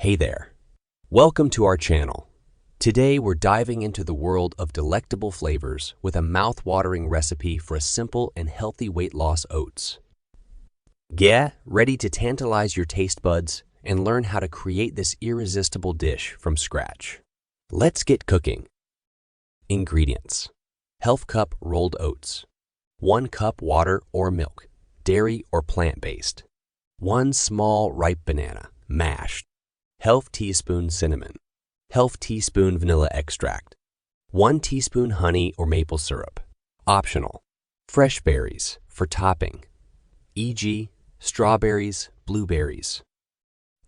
Hey there. Welcome to our channel. Today we're diving into the world of delectable flavors with a mouth-watering recipe for a simple and healthy weight loss oats. Get ready to tantalize your taste buds and learn how to create this irresistible dish from scratch. Let's get cooking. Ingredients: Half cup rolled oats, 1 cup water or milk, dairy or plant-based, 1 small ripe banana, mashed, ½ teaspoon cinnamon, ½ teaspoon vanilla extract, 1 teaspoon honey or maple syrup. Optional. Fresh berries for topping, e.g., strawberries, blueberries.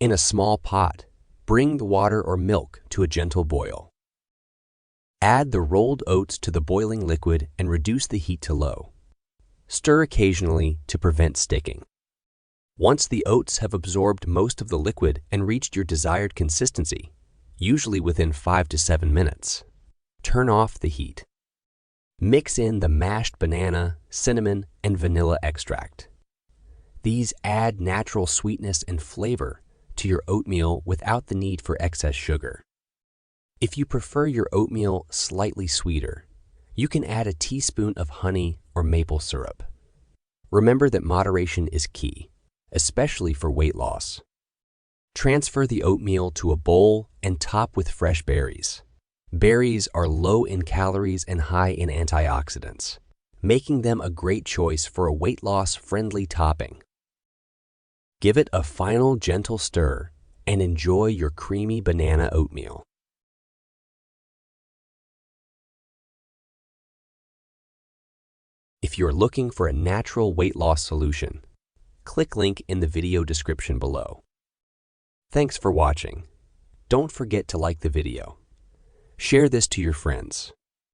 In a small pot, bring the water or milk to a gentle boil. Add the rolled oats to the boiling liquid and reduce the heat to low. Stir occasionally to prevent sticking. Once the oats have absorbed most of the liquid and reached your desired consistency, usually within 5 to 7 minutes, turn off the heat. Mix in the mashed banana, cinnamon, and vanilla extract. These add natural sweetness and flavor to your oatmeal without the need for excess sugar. If you prefer your oatmeal slightly sweeter, you can add a teaspoon of honey or maple syrup. Remember that moderation is key, especially for weight loss. Transfer the oatmeal to a bowl and top with fresh berries. Berries are low in calories and high in antioxidants, making them a great choice for a weight loss-friendly topping. Give it a final gentle stir and enjoy your creamy banana oatmeal. If you're looking for a natural weight loss solution, click link in the video description below. Thanks for watching. Don't forget to like the video. Share this to your friends